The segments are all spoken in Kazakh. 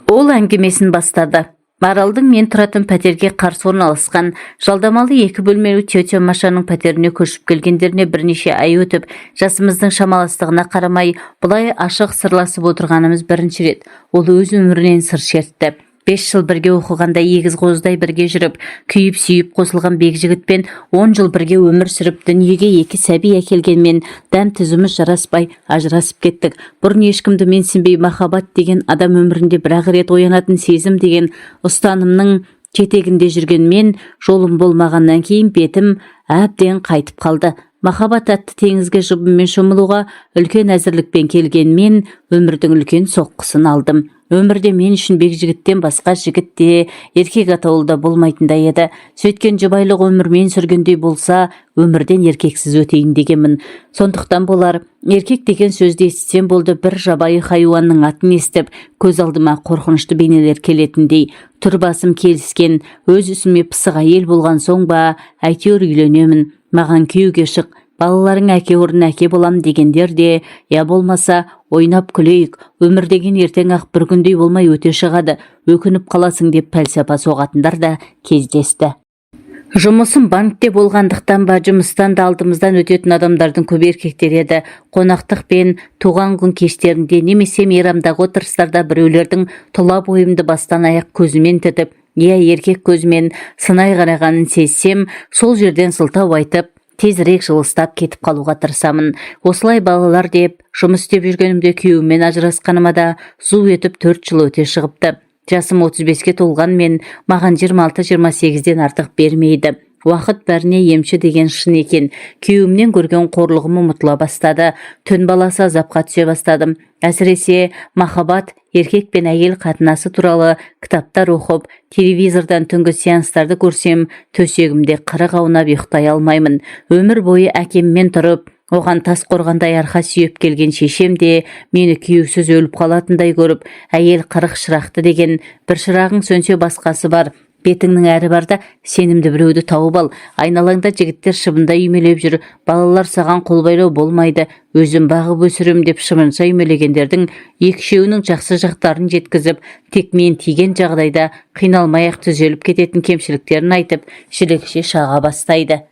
Ол әңгімесін бастады. Маралдың мен тұратын пәтерге қарсы орналасқан жалдамалы 2 бөлмелі тетя Машаның пәтеріне көшіп келгендеріне бірнеше ай өтіп, жасымыздың шамаластығына қарамай, бұлай ашық сырласып отырғанымыз бірінші рет. Ол өз өмірінен сыр шертті. 5 жыл бірге оқығанда егіз қоздай бірге жүріп, күйіп-сүйіп қосылған бекжігітпен 10 жыл бірге өмір сүріп, дүниеге 2 сәби әкелгенмен дәм түзіміз жараспай ажырасып кеттік. Бұрын ешкімді менсінбей махаббат деген адам өмірінде бір-ақ рет оянатын сезім деген ұстанымның жетегінде жүрген мен, жолым болмағаннан кейін бетім әбден қайтып қалды. Махаббат атты теңізге жұбыммен шомылуға үлкен әзірлікпен келген мен өмірдің үлкен соққысын алдым. Өмірде мен үшін бекжігіттен басқа жігіт те, еркек атаулы да болмайтындай еді. Сөйткен жұбайлық өмірмен сүргендей болса, өмірден еркексіз өтейін дегенмін. Сондықтан болар, еркек деген сөзді естісем болды, бір жабайы хайуанның атын естіп, көз алдыма қорқынышты бейнелер келетіндей. Түр басым келіскен, өз үсіме пысық әйел болған соң ба, әйтеуір үйленемін. Маған күйеуге шық, балаларың әке орнына әке болам дегендер де, я болмаса ойнап күлейік, өмір деген ертең ақ бір күндей болмай өте шығады, өкініп қаласың деп пәлсапа соғатындар да кездесті. Жұмысым банкте болғандықтан ба, жұмыстан да алдымыздан өтетін адамдардың көп еркектер еді. Қонақтық пен туған күн кештерінде немесе мейрамдағы отырыстарда біреулердің тұла бойымды бастан аяқ көзімен тітіп, еркек көзімен сынай қарағанын сезсем, сол жерден сылтау айтып, тезірек жылыстап кетіп қалуға тырысамын. Осылай балалар деп, жұмыс істеп жүргенімде күйеуіммен ажырасқаныма да зу етіп 4 жыл өте шығыпты. Жасым 35-ке толғанмен, маған 26-28-ден артық бермейді. Уақыт бәріне емші деген шын екен. Күйеуімнен көрген қорлығым ұмытыла бастады. Түн баласы азапқа түсе бастадым. Әсіресе махаббат, еркек пен әйел қатынасы туралы кітаптар оқып, телевизордан түнгі сеанстарды көрсем, төсегімде қырық аунап ұйықтай алмаймын. Өмір бойы әкеммен тұрып, оған тас қорғандай арқа сүйеп келген шешем де мені күйеусіз өліп қалатындай көріп, әйел 40 шырақты деген, бір шырағың сөнсе басқасы бар, бетіңнің әрі барда сенімді біреуді тауып ал, айналаңда жігіттер шыбында үймелеп жүр, балалар саған қол байлау болмайды, өзім бағып өсірем деп шыбынша үймелегендердің 2-шеуінің жақсы жақтарын жеткізіп, тек мен тиген жағдайда қиналмай-ақ түзеліп кететін кемшіліктерін айтып, шілекше шаға бастайды.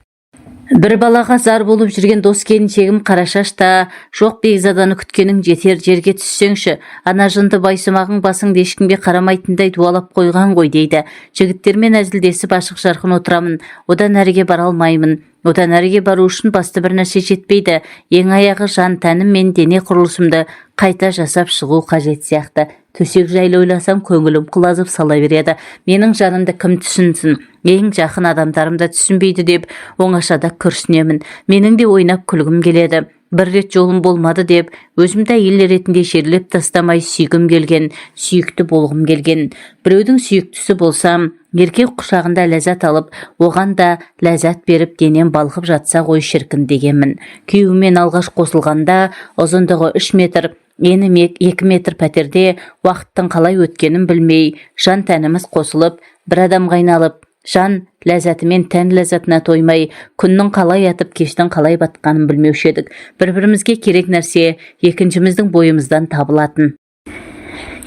Бір балаға зар болып жүрген дос келіншегім Қарашашта, жоқ бекзаданы күткенің жетер, жерге түссеңші, ана жынды байсымағың басыңды ешкімге қарамайтындай дуалап қойған ғой дейді. Жігіттермен әзілдесіп ашық жарқын отырамын, одан әріге бара алмаймын. Одан әріге бару үшін басты бір нәрсе жетпейді. Ең аяғы жан тәнім мен дене құрылысымды қайта жасап шығу қажет сияқты. Төсек жайлы ойласам көңілім құлазып сала береді. Менің жанымды кім түсінсін? Ең жақын адамдарым да түсінбейді деп оңашада күрсінемін. Менің де ойнап күлгім келеді. Бір рет жолым болмады деп, өзімді әйел ретінде жерлеп тастамай сүйгім келген, сүйікті болғым келген. Біреудің сүйіктісі болсам, еркек құшағында ләззат алып, оған да ләззат беріп денем балқып жатса ғой шіркін дегенмін. Күйеуімен алғаш қосылғанда ұзындығы 3 метр, ені 2 метр пәтерде уақыттың қалай өткенін білмей, жан тәніміз қосылып, бір адамға айналып, жан ләззатымен тән ләззатына тоймай, күннің қалай атып, кештің қалай батқанын білмеуші едік. Бір-бірімізге керек нәрсе екіншіміздің бойымыздан табылатын.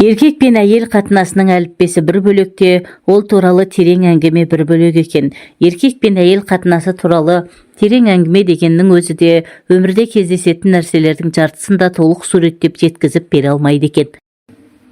Еркек пен әйел қатынасының әліппесі бір бөлекте, ол туралы терең әңгіме бір бөлек екен. Еркек пен әйел қатынасы туралы терең әңгіме дегеннің өзі де өмірде кездесетін нәрселердің жартысын да толық суреттеп жеткізіп бере алмайды екен.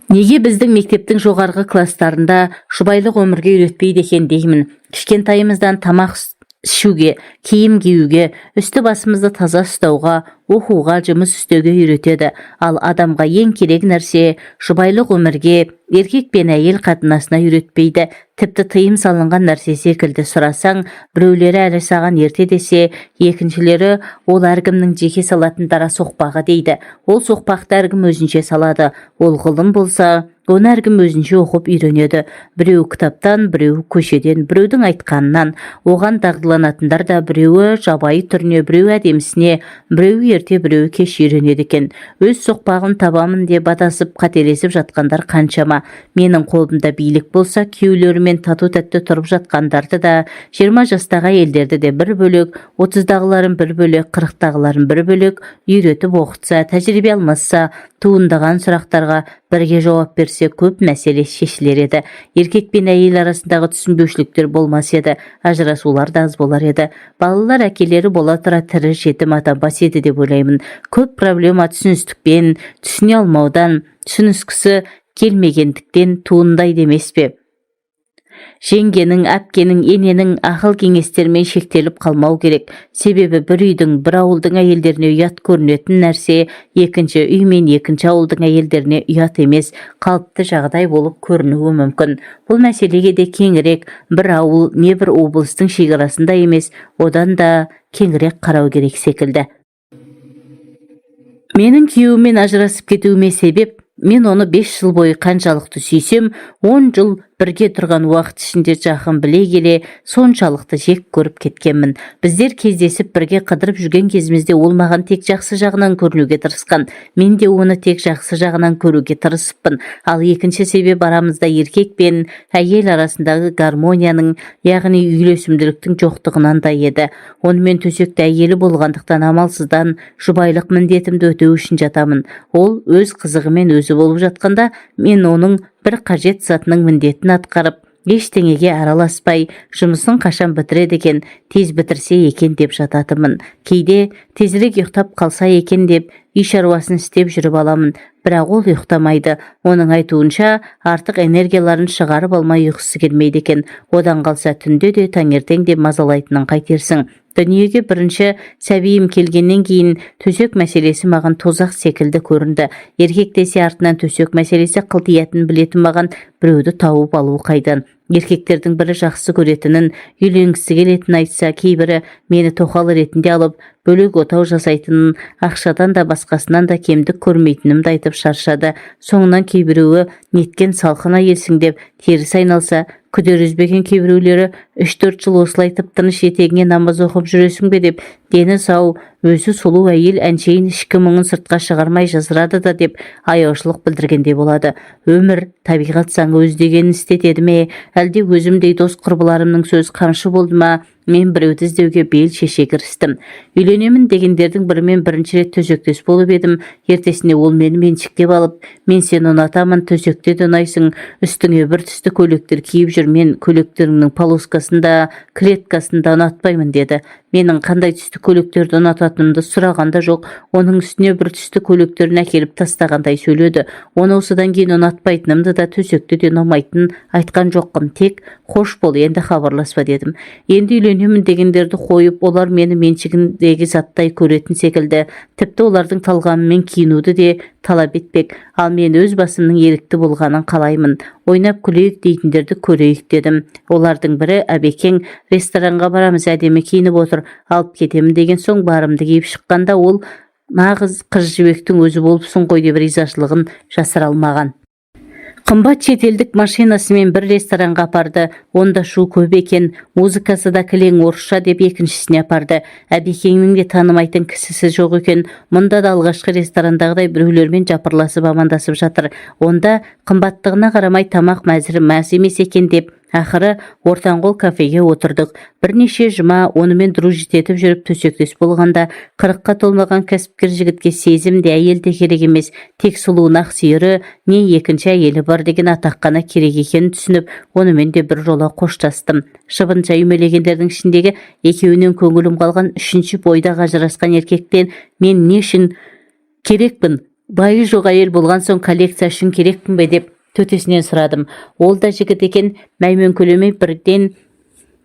Неге біздің мектептің жоғарғы кластарында жұбайлық өмірге үйретпейді екен деймін. Кішкентайымыздан тамақ ішуге, киім киюге, үсті басымызды таза ұстауға, оқуға, жұмыс істеуге үйретеді. Ал адамға ең керек нәрсе жұбайлық өмірге, еркек пен әйел қатынасына үйретпейді. Тіпті тыйым салынған нәрсе секілді сұрасаң, біреулері әлі саған ерте десе, екіншілері ол әркімнің жеке салатын дара соқпағы дейді. Ол соқпақты әркім өзінше салады. Ол ғылым болса, оны әркім өзінше оқып үйренеді. Біреу кітаптан, біреу көшеден, біреудің айтқанынан. Оған дағдыланатындар да біреуі жабайы түріне, біреу әдемісіне, біреу ерте, біреу кеш үйренеді екен. Өз соқпағын табамын деп адасып, қателесіп жатқандар қаншама. Менің қолымда билік болса, күйеулерімен тату-тәтті тұрып жатқандарды да, 20 жастағы әйелдерді де бір бөлек, 30-дағыларын бір бөлек, 40-дағыларын бір бөлек үйретіп оқытса, тәжірибе алмасса, туындаған сұрақтарға бірге жауап берсе, берсе, көп мәселе шешілер еді. Еркек пен әйел арасындағы түсінбеушіліктер болмас еді, ажырасулар да аз болар еді. Балалар әкелері бола тұра тірі жетім атанбас еді деп ойлаймын. Көп проблема түсіністікпен, түсіне алмаудан, түсініскісі келмегендіктен туындайды емес пе? Жеңгенің, әпкенің, ененің ақыл кеңестермен шектеліп қалмау керек. Себебі бір үйдің, бір ауылдың әйелдеріне ұят көрінетін нәрсе, екінші үй мен екінші ауылдың әйелдеріне ұят емес, қалыпты жағдай болып көрінуі мүмкін. Бұл мәселеге де кеңірек бір ауыл не бір облыстың шекарасында емес, одан да кеңірек қарау керек секілді. Менің күйеуімен ажырасып кетуіме себеп, мен оны 5 жыл бойы қаншалықты сүйсем, 10 жыл бірге тұрған уақыт ішінде жақын біле келе, соншалықты жек көріп кеткенмін. Біздер кездесіп бірге қыдырып жүрген кезімізде ол маған тек жақсы жағынан көрінуге тырысқан. Мен де оны тек жақсы жағынан көруге тырысыппын. Ал екінші себеп арамызда еркек пен әйел арасындағы гармонияның, яғни үйлесімділіктің жоқтығынан да еді. Онымен төсекте әйелі болғандықтан амалсыздан жұбайлық міндетімді өтеу үшін жатамын. Ол өз қызығымен өзі болып жатқанда, мен оның бір қажет затының міндетін атқарып, ештеңеге араласпай, жұмысын қашан бітіреді екен, тез бітірсе екен деп жататымын. Кейде тезірек ұйықтап қалса екен деп, үй шаруасын істеп жүріп аламын. Бірақ ол ұйықтамайды. Оның айтуынша, артық энергияларын шығарып алмай ұйқысы келмейді екен. Одан қалса түнде де таңертең де мазалайтынын қайтерсің. Дүниеге бірінші сәбиім келгеннен кейін төсек мәселесі маған тозақ секілді көрінді. Еркек десе артынан төсек мәселесі қылтиятын білетін маған біреуді тауып алу қайдан. Еркектердің бірі жақсы көретінін, үйленгісі келетінін айтса, кейбірі мені тоқал ретінде алып, бөлек отау жасайтынын, ақшадан да басқасынан да кемдік көрмейтінімді айтып шаршады. Соңынан кейбіреуі неткен салқын әйелсің деп теріс айналса, күдер үзбеген кейбіреулері 3-4 жыл осылай тып-тыныш етегіңе намаз оқып жүресің бе деп, дені сау, өзі сұлу әйел әншейін ішкі мұңын сыртқа шығармай жазырады да деп аяушылық білдіргенде болады. Өмір, табиғат заңы өз дегенін істетеді ме, әлде өзімдей дос құрбыларымның сөз қамшы болды ма? Мен біреуді іздеуге бел шеше кірістім. Үйленемін дегендердің бірімен бірінші рет төсектес болып едім. Ертесіне ол мені меншіктеп алып, мен сені ұнатамын, төсекте де ұнайсың, үстіңе бір түсті көйлектер киіп жүр, мен көйлектеріңнің полоскасында, клеткасында ұнатпаймын деді. Менің қандай түсті көйлектерді ұнататынымды сұрағанда жоқ, оның үстіне бір түсті көйлектерін әкеліп тастағандай сөйледі. Оны осыдан кейін ұнатпайтынымды да төсекте де ұнамайтынын айтқан жоқпын, тек қош бол, енді хабарласпа дедім. Енді үйленемін дегендерді қойып, олар мені меншігіндегі заттай көретін секілді, тіпті олардың талғамымен киінуді де талап етпек. Ал мен өз басымның ерікті болғанын қалаймын. Ойнап күлейік дейтіндерді көрейік дедім. Олардың бірі әбекең, ресторанға барамыз, әдемі киініп отыр, алып кетемін деген соң барымды киіп шыққанда ол нағыз қыз жібектің өзі болыпсың ғой деп ризашылығын жасыра алмаған. Қымбат шетелдік машинасымен бір ресторанға апарды. Онда шу көп екен, музыкасы да кілең орысша деп екіншісіне апарды. Әбекеңнің де танымайтын кісісі жоқ екен. Мұнда да алғашқы ресторандағыдай біреулермен жапырласып амандасып жатыр. Онда қымбаттығына қарамай тамақ мәзірі мәз емес екен деп, ақыры ортанқол кафеге отырдық. Бірнеше жұма онымен дружит етіп жүріп төсектес болғанда, 40-қа толмаған кәсіпкер жігітке сезім де әйел де керек емес, тек сұлуын ақ сүйері не екінші әйелі бар деген атақ қана керек екенін түсініп, онымен де бір жола қоштастым. Шыбынша үймелегендердің ішіндегі екеуінен көңілім қалған үшінші бойдағы ажырасқан еркектен мен не үшін керекпін? Байы жоқ әйел болған соң коллекция үшін керекпін бе деп төтесінен сұрадым. Ол да жігіт екен, мәймен көлемей бірден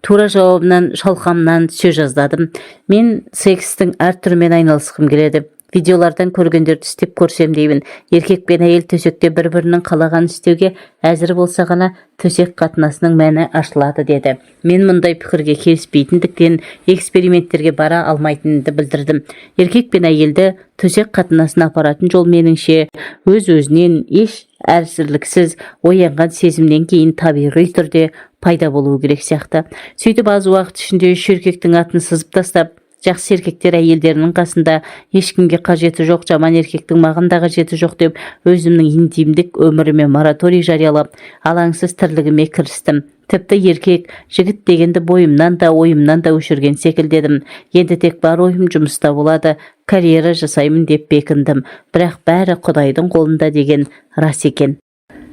тура жауабынан шалқамнан сөз жаздадым. Мен секстің әр түрімен айналысқым келеді. Видеолардан көргендерді істеп көрсем деймін. Еркек пен әйел төсекте бір-бірінің қалаған істеуге әзір болса ғана төсек қатынасының мәні ашылады деді. Мен мұндай пікірге келіспейтіндіктен эксперименттерге бара алмайтынымды білдірдім. Еркек пен әйелді төсек қатынасын апаратын жол меніңше өз-өзінен еш әрсірліксіз оянған сезімнен кейін табиғи түрде пайда болуы керек сияқты. Сөйтіп аз уақыт ішінде үш еркектің атын сызып тастап, жақсы еркектер әйелдерінің қасында ешкімге қажеті жоқ, жаман еркектің маған да қажеті жоқ деп өзімнің интимдік өміріме мораторий жариялап, алаңсыз тірлігіме кірістім. Тіпті еркек, жігіт дегенді бойымнан да ойымнан да өшірген секілдедім. Енді тек бар ойым жұмыста болады, карьера жасаймын деп бекіндім. Бірақ бәрі Құдайдың қолында деген рас екен.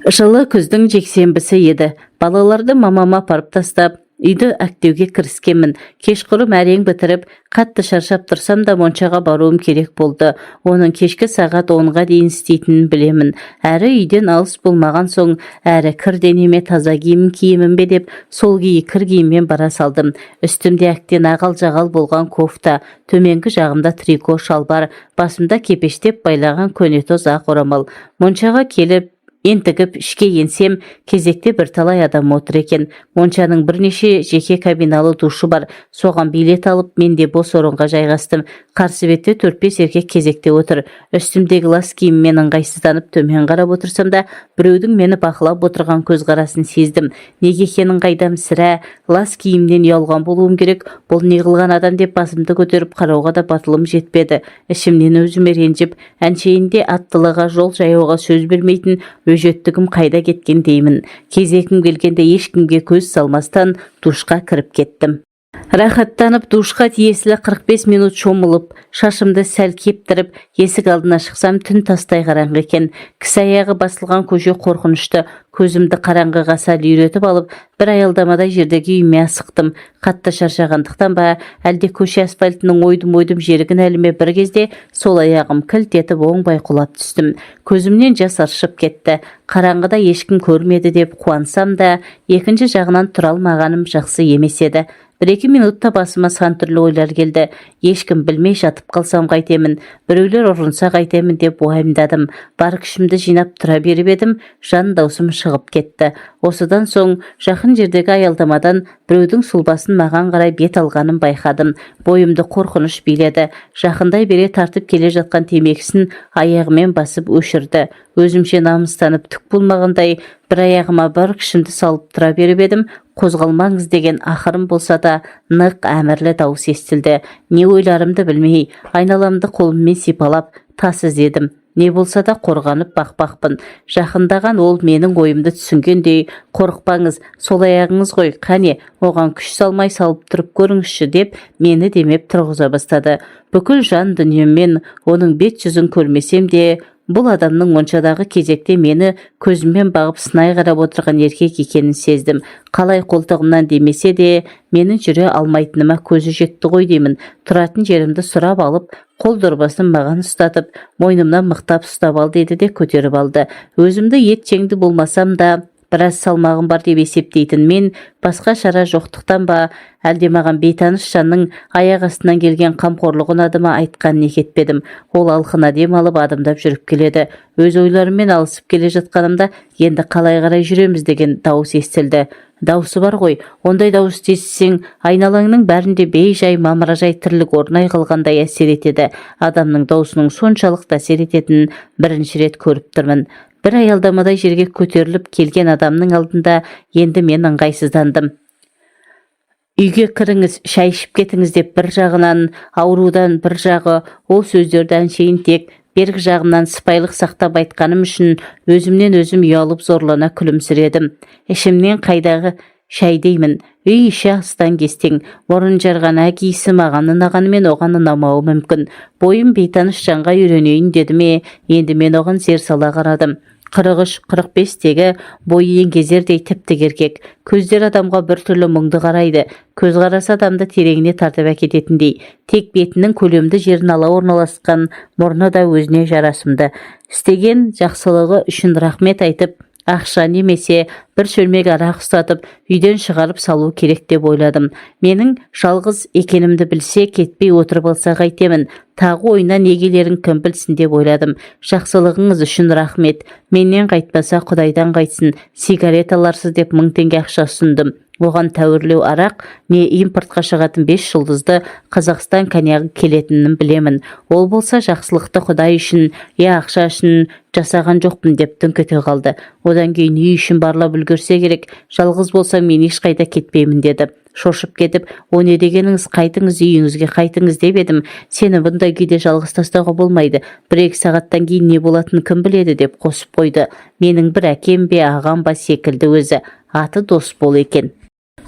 Жылы күздің жексенбісі еді. Балаларды мамама апарып тастап, үйді әктеуге кіріскенмін. Кешқұрым әрең бітіріп, қатты шаршап тұрсам да моншаға баруым керек болды. Оның кешкі сағат 10-ға дейін істейтінін білемін. Әрі үйден алыс болмаған соң, әрі кір денеме таза киімін киемін бе деп, сол кір киіммен бара салдым. Үстімде әктен ағал-жағал болған кофта, төменгі жағымда трико шалбар, басымда кепештеп байлаған көнетоз ақ орамал. Моншаға келіп, ентігіп ішке енсем, кезекте бірталай адам отыр екен. Моншаның бірнеше жеке кабиналы душы бар. Соған билет алып, мен де бос орынға жайғастым. Қарсы бетте 4-5 еркек кезекте отыр. Үстімдегі лас киіммен ыңғайсызданып төмен қарап отырсам да, біреудің мені бақылап отырған көзқарасын сездім. Неге екенін қайдам, сірә лас киімнен ұялған болуым керек. Бұл не қылған адам деп басымды көтеріп қарауға да батылым жетпеді. Ішімнен өзіме ренжіп, әншейінде аттылыға, жол жаяуға сөз бермейтін өжеттігім қайда кеткен деймін. Кезегім келгенде ешкімге көз салмастан душқа кіріп кеттім. Рахаттанып душқа тиесілі 45 минут шомылып, шашымды сәл кептіріп, есік алдына шықсам, түн тастай қараңғы екен. Кісі аяғы басылған көше қорқынышты. Көзімді қараңғыға сәл үйретіп алып, бір аялдамада жердегі үйіме асықтым. Қатты шаршағандықтан ба, әлде көше асфальтының ойдым-ойдым жерігін әліме бір кезде сол аяғым кілт етіп оңбай құлап түстім. Көзімнен жас аршып кетті. Қараңғыда ешкім көрмеді деп қуансам да, екінші жағынан тұра алмағаным жақсы емес еді. 1-2 минутта басыма сан түрлі ойлар келді. Ешкім білмей жатып қалсам қайтемін, біреулер ұрынса қайтемін деп уайымдадым. Бар күшімді жинап тұра беріп едім, жан даусым шығып кетті. Осыдан соң жақын жердегі аялдамадан біреудің сұлбасын маған қарай бет алғанын байқадым. Бойымды қорқыныш биледі. Жақындай бере тартып келе жатқан темекісін аяғымен басып өшірді. Өзімше намыстанып түк болмағандай бір аяғыма бар күшімді салып тұра беріп едім. Қозғалмаңыз деген ақырым болса да нық әмірлі дауыс естілді. Не ойларымды білмей, айналамды қолыммен сипалап тас іздедім. Не болса да қорғанып бақпақпын. Жақындаған ол менің ойымды түсінгендей, қорықпаңыз, сол аяғыңыз ғой, қане, оған күш салмай салып тұрып көріңізші деп мені демеп тұрғыза бастады. Бүкіл жан дүниеммен оның бет жүзін көрмесем де, бұл адамның моншадағы кезекте мені көзіммен бағып сынай қарап отырған еркек екенін сездім. Қалай қолтығымнан демесе де, менің жүре алмайтыныма көзі жетті ғой деймін. Тұратын жерімді сұрап алып, қол дорбасын маған ұстатып, мойнымнан мықтап ұстап ал деді де көтеріп алды. Өзімді ет жеңді болмасам да, біраз салмағым бар деп есептейтін мен, басқа шара жоқтықтан ба, әлде маған бейтаныс жанның аяқ астынан келген қамқорлығын адыма айтқан не кетпедім. Ол алқына дем алып адымдап жүріп келеді. Өз ойларыммен алысып келе жатқанымда, енді қалай қарай жүреміз деген дауыс естілді. Дауысы бар ғой, ондай дауыс естісең, айналаңның бәрінде бей-жай мамыражай тірлік орнай қалғандай әсер етеді. Адамның даусының соншалықты әсер ететінін бірінші рет көріп тұрмын. Бір аялдамадай жерге көтеріліп келген адамның алдында енді мен ыңғайсыздандым. Үйге кіріңіз, шай ішіп кетіңіз деп бір жағынан, аурудан бір жағы, ол сөздерді әншейін тек бергі жағымнан сыпайылық сақтап айтқаным үшін өзімнен өзім ұялып зорлана күлімсіредім. Ішімнен қайдағы шай деймін. Үй іші астан кестең, мұрын жарған әкесі маған ұнағанымен оған ұнамауы мүмкін. Бойым бейтаныс жанға үйренейін деді ме, енді мен оған зер сала қарадым. 43-45-тегі бойы еңгезердей тіпті еркек. Көздер адамға бір түрлі мұңды қарайды. Көз қарасы адамды тереңіне тартып әкететіндей. Тек бетінің көлемді жерін ала орналасқан, мұрны да өзіне жарасымды. Істеген жақсылығы үшін рахмет айтып, ақша немесе бір шөлмек арақ ұстатып, үйден шығарып салу керек деп ойладым. Менің жалғыз екенімді білсе, кетпей отырып алса қайтемін. Тағы ойына не келерін кім білсін деп ойладым. Жақсылығыңыз үшін рахмет. Менен қайтпаса Құдайдан қайтсын. Сигарет аларсыз деп 1000 теңге ақша ұсындым. Оған тәуірлеу арақ не импортқа шығатын 5 жұлдызды Қазақстан коньягі келетінін білемін. Ол болса жақсылықты Құдай үшін, ақша үшін жасаған жоқпын деп түңкете қалды. Одан кейін үй үшін барлап үлгерсе керек. Жалғыз болсам мен ешқайда кетпеймін деді. Шошып кетіп, о не дегеніңіз, қайтыңыз үйіңізге қайтыңыз деп едім. Сені бұндай күйде жалғыз тастауға болмайды. 1-2 сағаттан кейін не болатынын кім біледі деп қосып қойды. Менің бір әкем бе, ағам ба секілді өзі. Аты дос бол екен.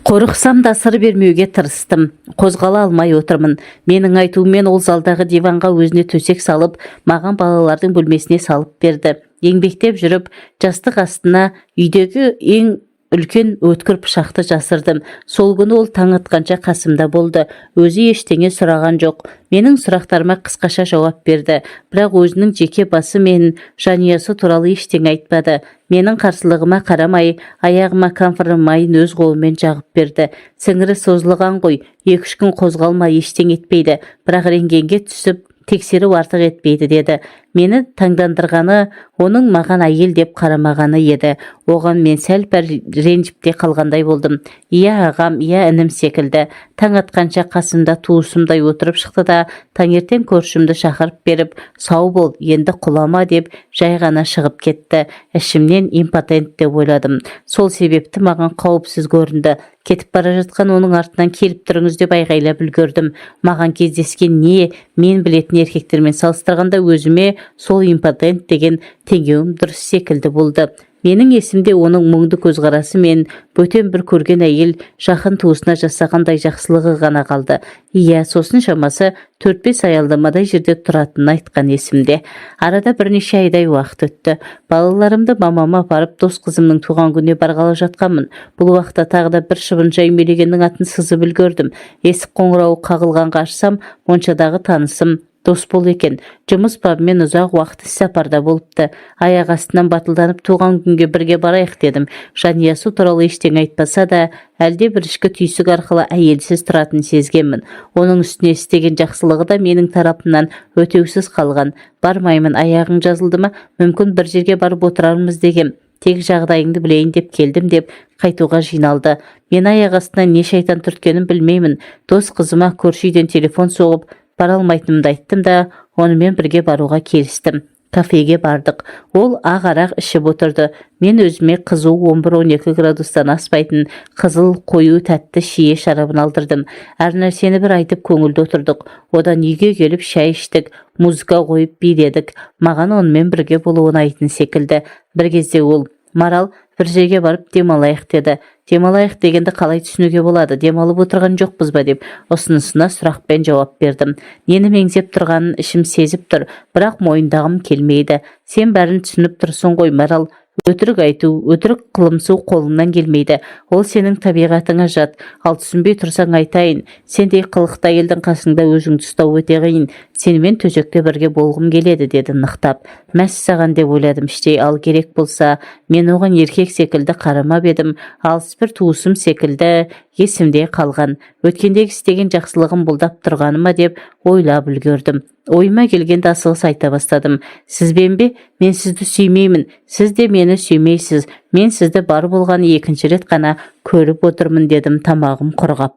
Қорықсам да сыр бермеуге тырыстым. Қозғала алмай отырмын. Менің айтуыммен ол залдағы диванға өзіне төсек салып, маған балалардың бөлмесіне салып берді. Еңбектеп жүріп, жастық астына үйдегі ең үлкен өткір пышақты жасырдым. Сол күні ол таң атқанша қасымда болды. Өзі ештеңе сұраған жоқ. Менің сұрақтарыма қысқаша жауап берді. Бірақ өзінің жеке басы мен жанұясы туралы ештеңе айтпады. Менің қарсылығыма қарамай, аяғыма камфор майын өз қолымен жағып берді. Сіңірі созылған ғой, 2-3 күн қозғалмай ештеңе етпейді. Бірақ рентгенге түсіп, тексеру артық етпейді деді. Мені таңдандырғаны оның маған әйел деп қарамағаны еді. Оған мен сәл пәл ренжіп те қалғандай болдым. Иә ағам, иә інім секілді. Таң атқанша қасымда туысымдай отырып шықты да, таңертең көршімді шақырып беріп, сау бол, енді құлама деп жай ғана шығып кетті. Ішімнен импотент деп ойладым. Сол себепті маған қауіпсіз көрінді. Кетіп бара жатқан оның артынан келіп тұрыңыз деп айғайлап үлгердім. Маған кездескен не, мен білетін еркектермен салыстырғанда өзіме сол импотент деген теңеуім дұрыс секілді болды. Менің есімде оның мұңды көзқарасы мен бөтен бір көрген әйел жақын туысына жасағандай жақсылығы ғана қалды. Иә, сосын шамасы 4-5 аялдамадай жерде тұратынын айтқан есімде. Арада бірнеше айдай уақыт өтті. Балаларымды мамама апарып дос қызымның туған күніне барғалы жатқанмын. Бұл уақытта тағы да бір шыбынжай мерегеннің атын сызып үлгердім. Есік қоңырауы қағылғанға ашсам, моншадағы танысым дос бол екен. Жұмыс бабымен ұзақ уақыт іссапарда болыпты. Аяқ астынан батылданып туған күнге бірге барайық дедім. Жанұясы туралы ештеңе айтпаса да, әлде бір ішкі түйсік арқылы әйелсіз тұратын сезгенмін. Оның үстіне істеген жақсылығы да менің тарапымнан өтеусіз қалған. Бармаймын, аяғың жазылды ма, мүмкін бір жерге барып отырармыз дегем. Тек жағдайыңды білейін деп келдім деп қайтуға жиналды. Мен аяқ астынан не шайтан түрткенін білмеймін. Дос қызыма көрші үйден телефон соғып, бара алмайтынымды айттым да, онымен бірге баруға келістім. Кафеге бардық. Ол ақ арақ ішіп отырды. Мен өзіме қызу 11-12 градустан аспайтын қызыл қою тәтті шие шарабын алдырдым. Әр нәрсені бір айтып көңілді отырдық. Одан үйге келіп шай іштік, музыка қойып биледік. Маған онымен бірге болу ұнайтын секілді. Бір кезде ол: «Марал, бір жерге барып демалайық» деді. Демалайық дегенді қалай түсінуге болады? Демалып отырған жоқпыз ба деп ұсынысына сұрақпен жауап бердім. Нені меңзеп тұрғанын ішім сезіп тұр, бірақ мойындағым келмейді. Сен бәрін түсініп тұрсың ғой, Марал. Өтірік айту, өтірік қылымсу қолыңнан келмейді. Ол сенің табиғатыңа жат. Ал түсінбей тұрсаң айтайын. Сендей қылықты әйелдің қасыңда өзіңді ұстау өте қиын. Сенімен төсекте бірге болғым келеді деді нықтап. Мәссаған деп ойладым іштей. Ал керек болса, мен оған еркек секілді қарамап едім. Алыс бір туысым секілді есімде қалған. Өткендегі істеген жақсылығым бұлдап тұрғаныма деп ойлап үлгердім. Ойыма келгенде асығыс айта бастадым. Сізбен бе? Мен сізді сүймеймін. Сіз де мені сүймейсіз. Мен сізді бар болғаны 2-ші рет қана көріп отырмын дедім тамағым құрғап.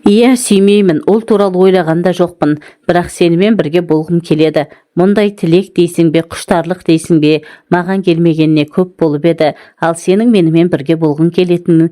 Иә, сүймеймін. Ол туралы ойлағанда жоқпын. Бірақ сенімен бірге болғым келеді. Мұндай тілек дейсің бе, құштарлық дейсің бе, маған келмегеніне көп болып еді. Ал сенің менімен бірге болғың келетінін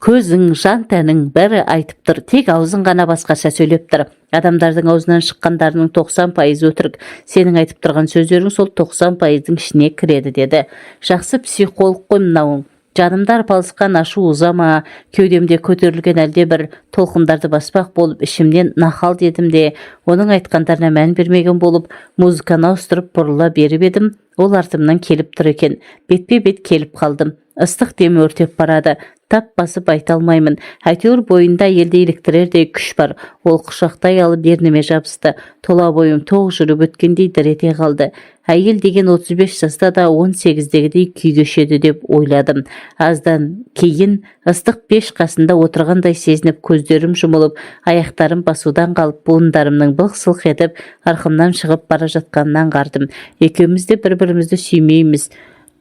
көзің, жан тәнің бәрі айтып тұр. Тек аузың ғана басқаша сөйлеп тұр. Адамдардың аузынан шыққандарының 90% өтірік. Сенің айтып тұрған сөздерің сол 90%-дің ішіне кіреді деді. Жақсы психолог қой мынауың. Жанымда арпалысқан ашу ұзама, кеудемде көтерілген әлде бір толқындарды баспақ болып ішімнен нахал дедім де, оның айтқандарына мән бермеген болып, музыканы ауыстырып бұрыла беріп едім. Ол артымнан келіп тұр екен. Бетпе-бет келіп қалдым. Ыстық дем өртеп барады. Тап басып айта алмаймын. Әйтеуір бойында елді еліктірердей күш бар. Ол құшақтай алып ерніме жабысты. Тола бойым тоқ жүріп өткендей дірете қалды. Әйел деген 35 жаста да 18-дегідей күй кешеді деп ойладым. Аздан кейін ыстық пеш қасында отырғандай сезініп көздерім жұмылып, аяқтарым басудан қалып, буындарымның былқ-сылқ етіп, арқымнан шығып бара жатқанынан аңғардым. Екеуміз де бір-бірімізді сүймейміз.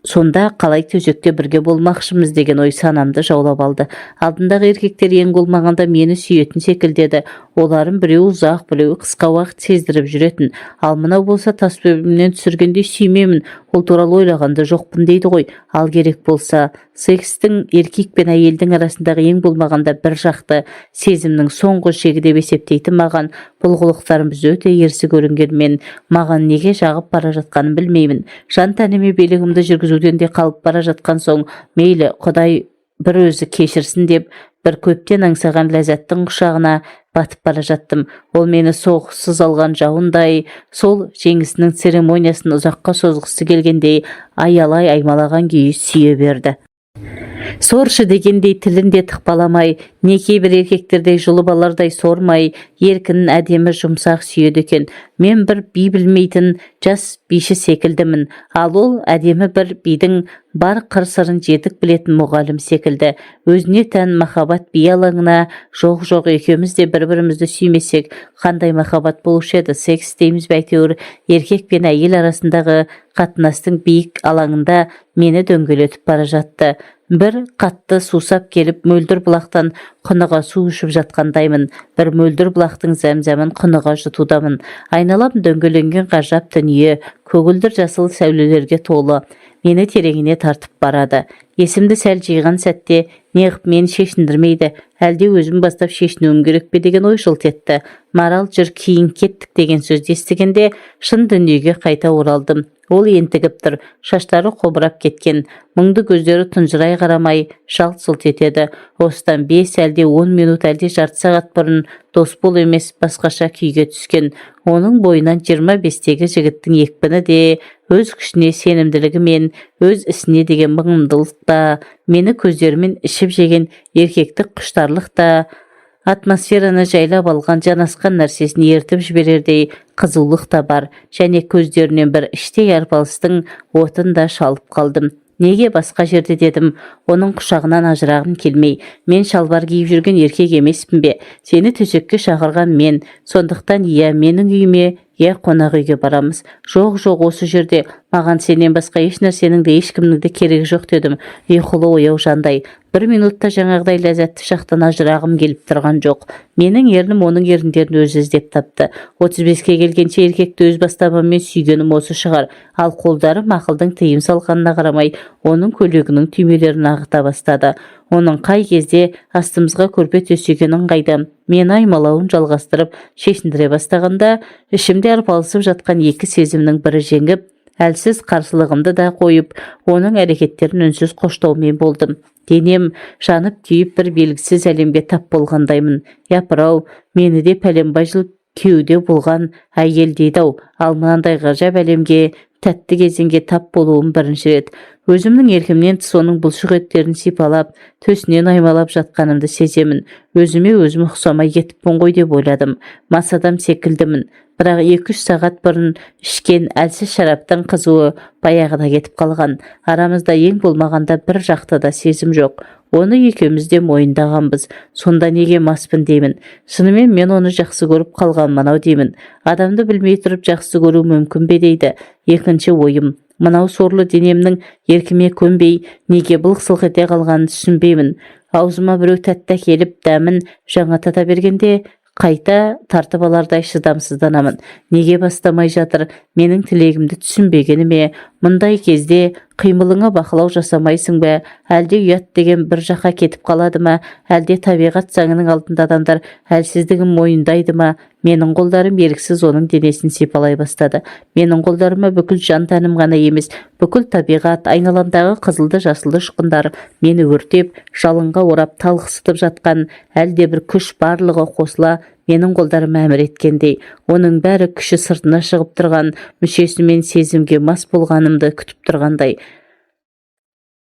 Сонда қалай төсекте бірге болмақшымыз деген ой санамды жаулап алды. Алдындағы еркектер ең болмағанда мені сүйетін секілдеді. Оларын біреу ұзақ, біреу қысқа уақыт сездіріп жүретін. Ал мынау болса тасбөбімнен түсіргендей сүймеймін. Ол туралы ойлағанда жоқпын дейді ғой. Ал керек болса, секстің еркек пен әйелдің арасындағы ең болмағанда бір жақты сезімнің соңғы шегі деп есептейтін маған бұл қылықтарымыз өте ерсі көрінгенмен, маған неге жағып бара жатқанын білмеймін. Жан тәніме билігімді жүргізуден де қалып бара жатқан соң, мейлі Құдай бір өзі кешірсін деп, бір көптен аңсаған ләззаттың құшағына батып бара жаттым. Ол мені соғыссыз алған жауындай, сол жеңісінің церемониясын ұзаққа созғысы келгендей аялай аймалаған күйі сүйе берді. Соршы дегендей тілінде тықпаламай, не кейбір еркектердей жұлып алардай сормай, еркін әдемі жұмсақ сүйеді екен. Мен бір би білмейтін жас биші секілдімін, ал ол әдемі бір бидің бар қыр-сырын жетік білетін мұғалім секілді. Өзіне тән махаббат би алаңына жоқ екеуміз де бір-бірімізді сүймесек, қандай махаббат болушы еді? Секс дейміз бе әйтеуір, еркек пен әйел арасындағы қатынастың биік алаңында мені дөңгелетіп бара жатты. Бір қатты сусап келіп мөлдір бұлақтан құныға су ішіп жатқандаймын. Бір мөлдір бұлақтың зәмзәмін құныға жұтудамын. Айналам дөңгеленген ғажап дүние, көгілдір жасыл сәулелерге толы. Мені тереңіне тартып барады. Есімді сәл жиған сәтте неғып мені шешіндірмейді, әлде өзім бастап шешінуім керек пе деген ой жылт етті. Марал жүр кейін кеттік деген сөзді естігенде шын дүниеге қайта оралдым. Ол ентігіп тұр, шаштары қобырап кеткен, мұңды көздері тұнжырай қарамай жалт-жұлт етеді. Осыдан 5 әлде 10 минут әлде жарты сағат бұрын дос бол емес басқаша күйге түскен. Оның бойынан 25-тегі жігіттің екпіні де, өз күшіне сенімділігі мен өз ісіне деген мығымдылық та, мені көздерімен ішіп жеген еркектік құштарлық та, атмосфераны жайлап алған жанасқан нәрсесін ертіп жіберердей қызулық та бар, және көздерінен бір іштей арпалыстың отын да шалып қалдым. Неге басқа жерде дедім, оның құшағынан ажырағым келмей. Мен шалбар киіп жүрген еркек емеспін бе? Сені төсекке шақырған мен. Сондықтан иә менің үйіме, иә қонақ үйге барамыз. Жоқ, осы жерде маған сенен басқа еш нәрсенің де ешкімнің де керегі жоқ дедім. Ұйқылы ояу жандай. 1 минутта жаңағыдай ләззатты шақтан ажырағым келіп тұрған жоқ. Менің ернім оның еріндерін өзі іздеп тапты. 35-ке келгенше еркекті өз бастамаммен сүйгенім осы шығар. Ал қолдары ақылдың тыйым салғанына қарамай, оның көйлегінің түймелерін ағыта бастады. Оның қай кезде астымызға көрпе төсегенін қайда, мені аймалауын жалғастырып шешіндіре бастағанда, ішімде арпалысып жатқан екі сезімнің бірі жеңіп, әлсіз қарсылығымды да қойып, оның әрекеттерін үнсіз қоштаумен болдым. Денем жанып күйіп бір белгісіз әлемге тап болғандаймын. Япырау, мені де пәленбай жыл кеуде болған әйел дейді-ау, ал мынандай ғажап әлемге тәтті кезеңге тап болуым бірінші рет. Өзімнің еркімнен тыс оның бұлшық еттерін сипалап, төсінен аймалап жатқанымды сеземін. Өзіме өзім ұқсамай кетіппін ғой деп ойладым. Мас адам секілдімін. Бірақ 2-3 сағат бұрын ішкен әлсіз шараптың қызуы баяғыда кетіп қалған. Арамызда ең болмағанда бір жақта да сезім жоқ. Оны екеуміз де мойындағанбыз. Сонда неге маспын деймін. Шынымен мен оны жақсы көріп қалғанмын-ау деймін. Адамды білмей тұрып жақсы көру мүмкін бе дейді. Екінші ойым. Мынау сорлы денемнің еркіме көнбей, неге былқ-сылқ ете қалғанын түсінбеймін. Аузыма біреу тәтті келіп дәмін жаңатата бергенде қайта тартып алардай шыдамсызданамын. Неге бастамай жатыр? Менің тілегімді түсінбегені ме? Мұндай кезде қимылыңа бақылау жасамайсың бе? Әлде ұят деген бір жаққа кетіп қалады ма? Әлде табиғат заңының алдында адамдар әлсіздігін мойындайды ма? Менің қолдарым еріксіз оның денесін сипалай бастады. Менің қолдарыма бүкіл жан тәнім ғана емес, бүкіл табиғат, айналамдағы қызылды жасылды ұшқындар мені өртеп, жалынға орап талықсытып жатқан әлде бір күш барлығы қосыла менің қолдарым әмір еткендей. Оның бәрі күші сыртына шығып тұрған, мүшесімен сезімге мас болғанымды күтіп тұрғандай.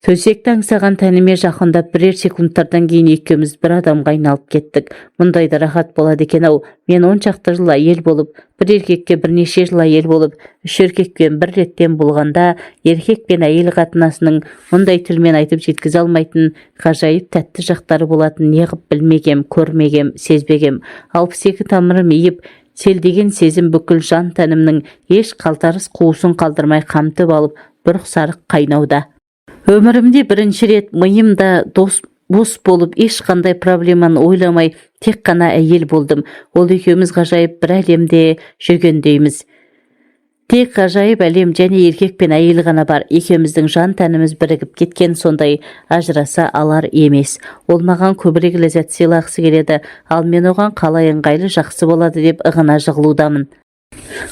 Төсекті аңсаған тәніме жақындап бірер секундтардан кейін екеуміз бір адамға айналып кеттік. Мұндайда рахат болады екен-ау. Мен 10 шақты жыл әйел болып, бір еркекке бірнеше жыл әйел болып, 3 еркекпен бір реттен болғанда, еркек пен әйел қатынасының мұндай тілмен айтып жеткізе алмайтын ғажайып тәтті жақтары болатын неғып білмегем, көрмегем, сезбегем. 62 тамырым иіп, селдеген сезім бүкіл жан тәнімнің еш қалтарыс қуысын қалдырмай қамтып алып, бұрқ сарық қайнауда. Өмірімде бірінші рет миымда бос болып, ешқандай проблеманы ойламай, тек қана әйел болдым. Ол екеуміз ғажайып бір әлемде жүргендейміз. Тек ғажайып әлем және еркек пен әйел ғана бар. Екеуміздің жан тәніміз бірігіп кеткен, сондай ажыраса алар емес. Ол маған көбірек ләззат сыйлағысы келеді, ал мен оған қалай ыңғайлы жақсы болады деп ығына жығылудамын.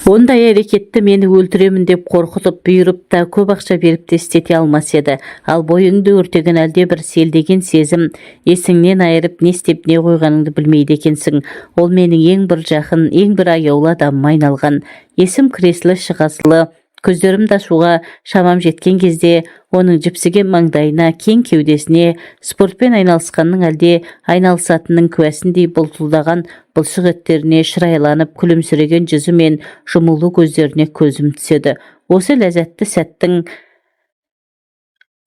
Ондай әрекетті мені өлтіремін деп қорқытып, бұйырып та көп ақша беріп те істете алмас еді. Ал бойыңды өртеген әлде бір селдеген сезім, есіңнен айырып не істеп не қойғаныңды білмейді екенсің. Ол менің ең бір жақын, ең бір аяулы адамыма айналған. Есім кіреслі шығасылы, көздерімді ашуға шамам жеткен кезде оның жіпсіген маңдайына, кең кеудесіне, спортпен айналысқанның әлде айналысатынның куәсіндей бұлтылдаған бұлшық еттеріне, шырайланып күлімсіреген жүзі мен жұмулы көздеріне көзім түседі. Осы ләззатты сәттің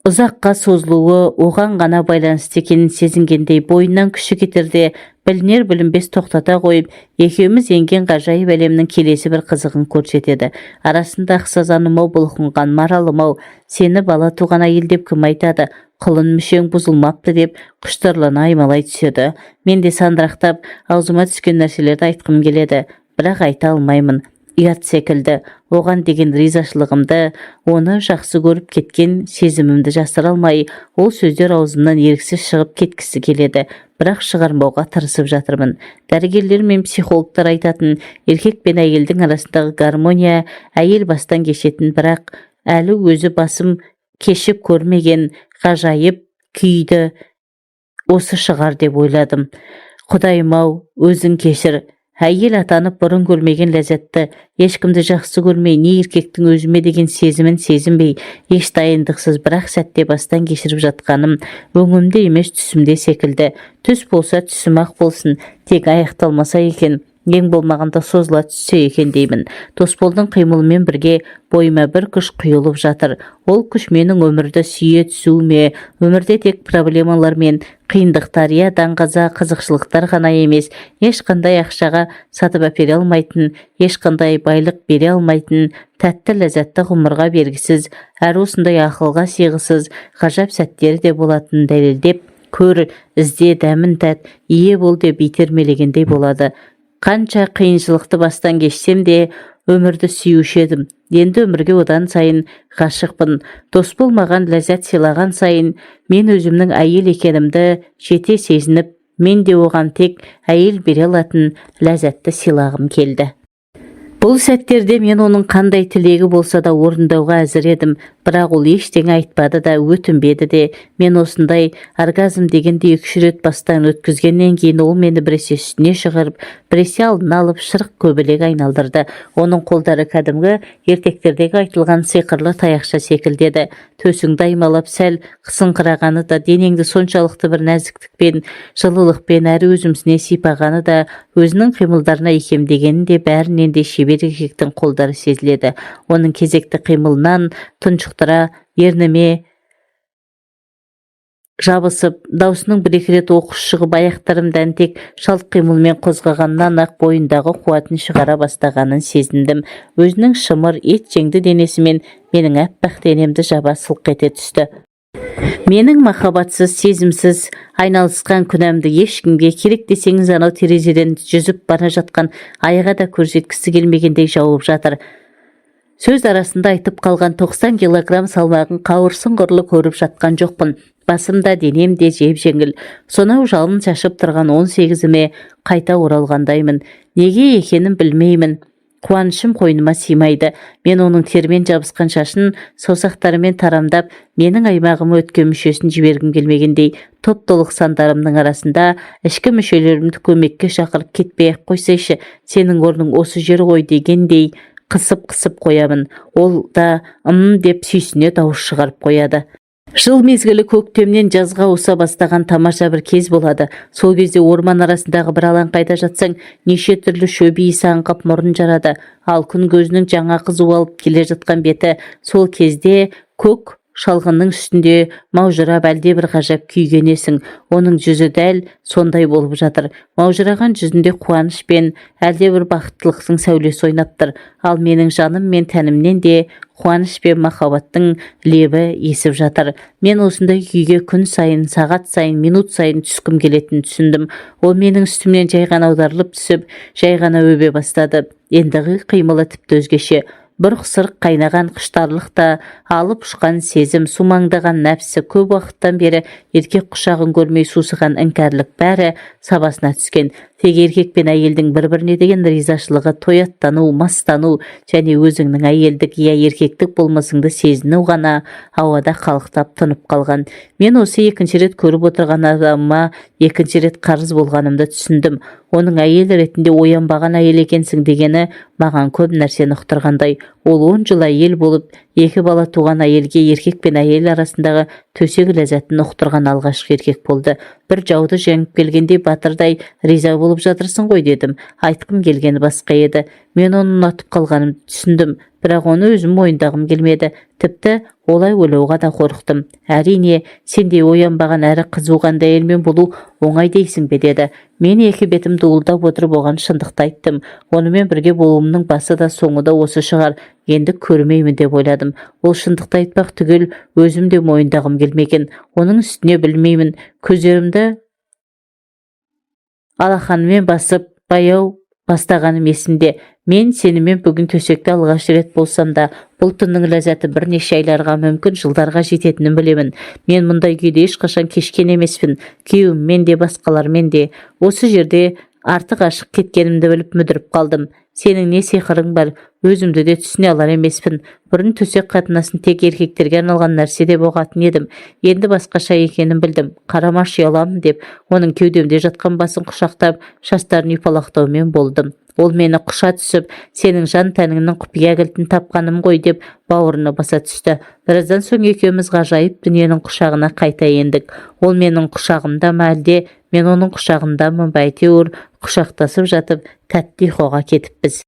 ұзаққа созылуы оған ғана байланысты екенін сезінгендей бойынан күші кетерде білінер білінбес тоқтата қойып, екеуміз енген ғажайып әлемнің келесі бір қызығын көрсетеді. Арасында ақсазанымау бұлқынған маралымау, сені бала туған әйел деп кім айтады, құлын мүшең бұзылмапты деп құштарлана аймалай түседі. Мен де сандырақтап, аузыма түскен нәрселерді айтқым келеді, бірақ айта алмаймын. Ұят секілді, оған деген ризашылығымды, оны жақсы көріп кеткен сезімімді жасыра алмай, ол сөздер аузымнан еріксіз шығып кеткісі келеді, бірақ шығармауға тырысып жатырмын. Дәрігерлер мен психологтар айтатын, еркек пен әйелдің арасындағы гармония әйел бастан кешетін, бірақ әлі өзі басым кешіп көрмеген ғажайып күйді осы шығар деп ойладым. Құдайым-ау, өзің кешір. Әйел атанып бұрын көрмеген ләззатты, ешкімді жақсы көрмей, не еркектің өзіме деген сезімін сезінбей, еш дайындықсыз бірақ сәтте бастан кешіріп жатқаным өңімде емес түсімде секілді. Түс болса түсім-ақ болсын, тек аяқталмаса екен, ең болмағанда созыла түссе екен деймін. Досболдың қимылымен бірге бойыма бір күш құйылып жатыр. Ол күш менің өмірді сүйе түсуіме, өмірде тек проблемалар мен қиындықтар, даңғаза қызықшылықтар ғана емес, ешқандай ақшаға сатып әпере алмайтын, ешқандай байлық бере алмайтын, тәтті ләззатты ғұмырға бергісіз, әрі осындай ақылға сыйғысыз ғажап сәттері де болатынын дәлелдеп, көр, ізде, дәмін тәт, ие бол деп итермелегендей болады. Қанша қиыншылықты бастан кешсем де өмірді сүюші едім. Енді өмірге одан сайын ғашықпын. Досбол маған ләззат сыйлаған сайын мен өзімнің әйел екенімді жете сезініп, мен де оған тек әйел бере алатын ләззатты сыйлағым келді. Бұл сәттерде мен оның қандай тілегі болса да орындауға әзір едім, бірақ ол ештеңе айтпады да, өтінбеді де. Мен осындай оргазм дегенде 2-3 рет бастан өткізгеннен кейін ол мені біресе үстіне шығарып, біресе алдына алып шырық көбелек айналдырды. Оның қолдары кәдімгі ертектердегі айтылған сиқырлы таяқша секілдеді. Төсіңді аймалап сәл қысыңқырағаны да, денеңді соншалықты бір нәзіктікпен, жылылықпен әрі өзімсіне сипағаны да, өзінің қимылдарына икемдегені де бәрінен де шебер еркектің қолдары сезіледі. Оның кезекті қимылынан тұншықтыра, ерніме жабысып, даусының бір-екі рет оқыс шығып, аяқтарымдан тек шалт қимылмен қозғағаннан ақ бойындағы қуатын шығара бастағанын сезіндім. Өзінің шымыр, ет жеңді денесімен менің әппақ денемді жаба сылқ ете түсті. Менің махаббатсыз, сезімсіз айналысқан күнәмді ешкімге, керек десеңіз анау терезеден жүзіп бара жатқан айға да көрсеткісі келмегендей жауып жатыр. Сөз арасында айтып қалған 90 килограмм салмағын қауырсын құрлы көріп жатқан жоқпын. Басымда, денемде жеп-жеңіл. Сонау жалын шашып тұрған 18-іме қайта оралғандаймын. Неге екенін білмеймін. Қуанышым қойныма сыймайды. Мен оның термен жабысқан шашын саусақтарымен тарамдап, менің аймағыма өткен мүшесін жібергім келмегендей, топ-толық сандарымның арасында ішкі мүшелерімді көмекке шақырып кетпей-ақ қойсайшы, сенің орның осы жер ғой дегендей қысып қоямын. Ол да деп сүйсіне дауыс шығарып қояды. Жыл мезгілі көктемнен жазға ауыса бастаған тамаша бір кез болады. Сол кезде орман арасындағы бір алаңқайда жатсаң, неше түрлі шөп иісі аңқып мұрын жарады. Ал күн көзінің жаңа қызу алып келе жатқан беті сол кезде көк шалғынның үстінде маужырап әлде бір ғажап күйгенесің. Оның жүзі дәл сондай болып жатыр. Маужыраған жүзінде қуаныш пен әлде бір бақыттылықтың сәулесі ойнап тұр. Ал менің жаным мен тәнімнен де қуаныш пен махаббаттың лебі есіп жатыр. Мен осындай күйге күн сайын, сағат сайын, минут сайын түскім келетінін түсіндім. Ол менің үстімнен жай ғана аударылып түсіп, жай ғана өбе бастады. Ендігі қимылы тіпті өзгеше. Бұрқ-сырқ қайнаған құштарлық та, алып ұшқан сезім, сумаңдаған нәпсі, көп уақыттан бері еркек құшағын көрмей сусыған іңкәрлік бәрі сабасына түскен. тек еркек пен әйелдің бір-біріне деген ризашылығы, тояттану, мастану және өзіңнің әйелдік я еркектік болмысыңды сезіну ғана ауада қалықтап тұнып қалған. Мен осы екінші рет көріп отырған адамыма екінші рет қарыз болғанымды түсіндім. Оның әйел ретінде оянбаған әйел екенсің дегені маған көп нәрсені ұқтырғандай. Ол 10 жыл әйел болып, 2 бала туған әйелге еркек пен әйел арасындағы төсек ләззатын ұқтырған алғашқы еркек болды. Бір жауды жеңіп келгендей батырдай риза болып жатырсың ғой дедім. Айтқым келгені басқа еді. Мен оны ұнатып қалғанымды түсіндім, бірақ оны өзім мойындағым келмеді. Тіпті олай ойлауға да қорықтым. Әрине, сендей оянбаған әрі қызуғандай әйелмен болу оңай дейсің бе деді. Мен екі бетім дуылдап отырып оған шындықты айттым. Онымен бірге болуымның басы да соңы да осы шығар. Енді көрмеймін деп ойладым. Ол шындықты айтпақ түгел өзім де мойындағым келмеген. Оның үстіне білмеймін. Көздерімді алақанымен басып, баяу бастағаным есімде. Мен сенімен бүгін төсекте алғаш рет болсам да, бұл түннің ләззаты бірнеше айларға, мүмкін жылдарға жететінін білемін. Мен мұндай күйде ешқашан кешкен емеспін. Күйеуім мен де басқалармен де. Осы жерде артық ашық кеткенімді біліп мүдіріп қалдым. Сенің не сиқырың бар, өзімді де түсіне алар емеспін. Бұрын төсек қатынасын тек еркектерге арналған нәрсе деп ұғатын едім. Енді басқаша екенін білдім. Қарамашы ұяламын деп, оның кеудемде жатқан басын құшақтап, шаштарын ұйпалақтаумен болдым. Ол мені құша түсіп, сенің жан тәніңнің құпия кілтін тапқаным ғой деп бауырына баса түсті. Біраздан соң екеуміз ғажайып дүниенің құшағына қайта ендік. Ол менің құшағымда ма әлде, мен оның құшағындамын ба, әйтеуір құшақтасып жатып, тәтті ұйқыға кетіппіз.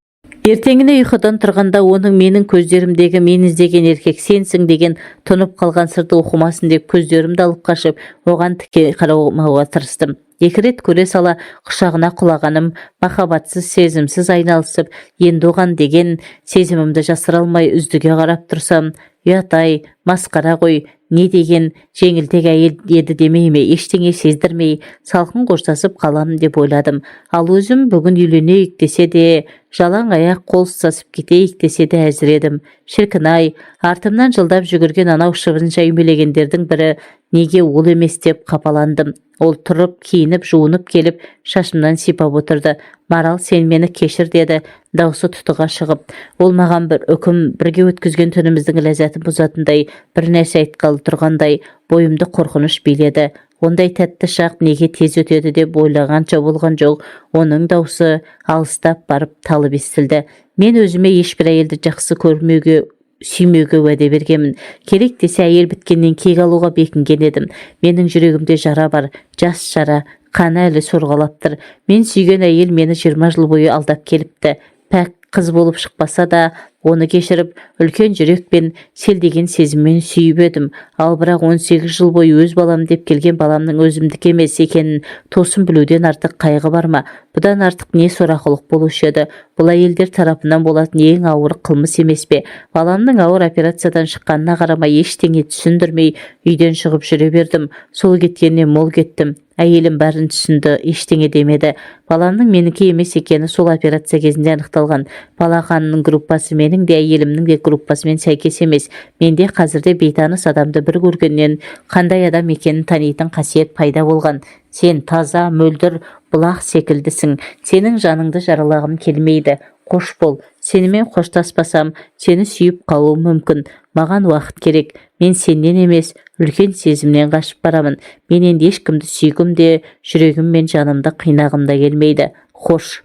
Ертеңіне ұйқыдан тұрғанда оның менің көздерімдегі мен іздеген еркек сенсің деген тұнып қалған сырды оқымасын деп көздерімді алып қашып, оған тіке қарамауға тырыстым. 2 рет көре сала құшағына құлағаным, махаббатсыз, сезімсіз айналысып, енді оған деген сезімімді жасыра алмай үздіге қарап тұрсам, ұят-ай, масқара ғой, не деген жеңілтек әйел еді демей ме, ештеңе сездірмей, салқын қоштасып қаламын деп ойладым. Ал өзім бүгін үйленейік десе де, жалаң аяқ қол ұстасып кетейік десе де әзір едім. Шіркін-ай, артымнан жылдап жүгірген анау шыбын жаймелегендердің бірі неге ол емес деп қапаландым. Ол тұрып, киініп, жуынып келіп, шашымнан сипап отырды. Марал, сен мені кешір деді, даусы тұтыға шығып. Ол маған бір үкім, бірге өткізген түніміздің ләззатын бұзатындай, бір нәрсе айтқалы тұрғандай, бойымды қорқыныш биледі. Ондай тәтті шақ неге тез өтеді деп ойлағанша болған жоқ. Оның даусы алыстап барып талып естілді. Мен өзіме ешбір әйелді жақсы көрмеуге, сүймеуге уәде бергенмін. Керек десе әйел біткеннен кек алуға бекінген едім. Менің жүрегімде жара бар, жас жара, қаны әлі сорғалап тұр. Мен сүйген әйел мені 20 жыл бойы алдап келіпті. Пәк қыз болып шықпаса да, оны кешіріп, үлкен жүрекпен, селдеген сезіммен сүйіп едім. Ал бірақ 18 жыл бойы өз балам деп келген баламның өзімдік емес екенін тосын білуден артық қайғы бар ма? Бұдан артық не сорақылық болушы еді? Бұл әйелдер тарапынан болатын ең ауыр қылмыс емес пе? Баламның ауыр операциядан шыққанына қарамай ештеңе түсіндірмей үйден шығып жүре бердім. Сол кеткеннен мол кеттім. Әйелім бәрін түсінді, ештеңе демеді. Баламның менікі емес екені сол операция кезінде анықталған. Бала қанының группасы менің де әйелімнің де группасымен сәйкес емес. Менде қазірде бейтаныс адамды бір көргеннен қандай адам екенін танитын қасиет пайда болған. Сен таза, мөлдір бұлақ секілдісің. Сенің жаныңды жаралағым келмейді. Қош бол. Сенімен қоштаспасам, сені сүйіп қалуым мүмкін. Маған уақыт керек. Мен сенен емес, үлкен сезімнен қашып барамын. Мен енді ешкімді сүйгім де, жүрегім мен жанымды қинағым да келмейді. Қош.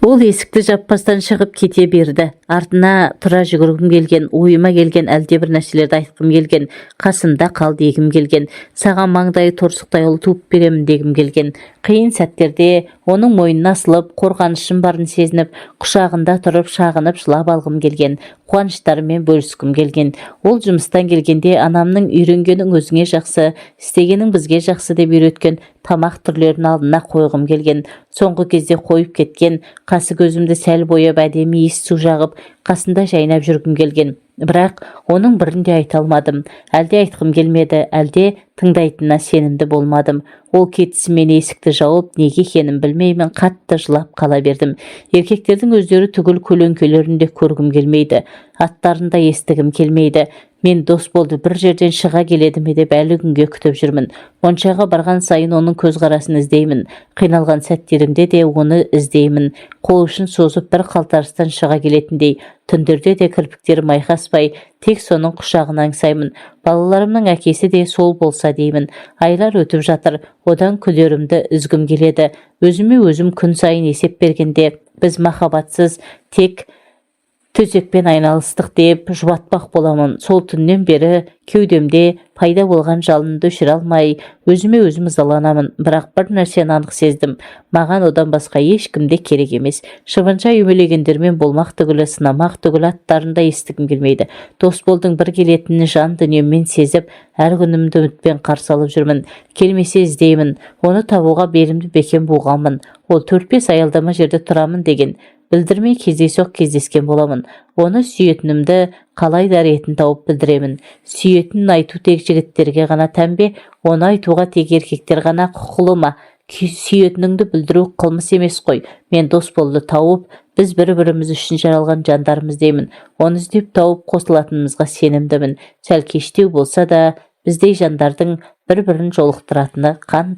Ол есікті жаппастан шығып кете берді. Артына тұра жүгіргім келген, ойыма келген әлдебір нәрселерді айтқым келген, қасымда қал дегім келген, саған маңдайы торсықтай ұл туып беремін дегім келген. Қиын сәттерде оның мойнына асылып, қорғанышым барын сезініп, құшағында тұрып, шағынып, жылап алғым келген, қуаныштарымен бөліскім келген. Ол жұмыстан келгенде анамның үйренгенің өзіңе жақсы, істегенің бізге жақсы деп үйреткен тамақ түрлерін алдына қойғым келген. Соңғы кезде қойып кеткен, қасы көзімді сәл бояп әдемі иіс су жағып, қасында жайнап жүргім келген. бірақ оның бірін де айта алмадым. Әлде айтқым келмеді, әлде тыңдайтынына сенімді болмадым. Ол кетісімен есікті жауып, неге екенін білмеймін, қатты жылап қала бердім. Еркектердің өздері түгіл көлеңкелерін де көргім келмейді, аттарын да естігім келмейді. Мен дос болды бір жерден шыға келеді ме деп әлі күнге күтіп жүрмін. Моншаға барған сайын оның көзқарасын іздеймін. Қиналған сәттерімде де оны іздеймін. Қол ұшын созып бір қалтарыстан шыға келетіндей, түндерде де кірпіктерім айқаспай, тек соның құшағын аңсаймын. Балаларымның әкесі де сол болса деймін. Айлар өтіп жатыр, одан күдерімді үзгім келеді. Өзіме өзім күн сайын есеп бергенде, біз махаббатсыз тек төсекпен айналыстық деп жұбатпақ боламын. Сол түннен бері кеудемде пайда болған жалынды өшіре алмай, өзіме өзім ызаланамын. Бірақ бір нәрсені анық сездім. Маған одан басқа ешкім де керек емес. Шыбынша үймелегендермен болмақ түгілі, сынамақ түгілі аттарын да естігім келмейді. Дос болдың бір келетінін жан дүниеммен сезіп, әр күнімді үмітпен қарсы алып жүрмін. Келмесе іздеймін. Оны табуға белімді бекем буғанмын. Ол 4-5 аялдама жерде тұрамын деген білдірмей кездейсоқ кездескен боламын. Оны сүйетінімді қалай да ретін тауып білдіремін. Сүйетінін айту тек жігіттерге ғана тән бе? Оны айтуға тек еркектер ғана құқылы ма? Сүйетініңді білдіру қылмыс емес қой. Мен дос болды тауып, біз бір-біріміз үшін жаралған жандармыз деймін. Оны іздеп тауып қосылатынымызға сенімдімін. Сәл кештеу болса да, біздей жандардың бір-бірін жолықтыратыны қан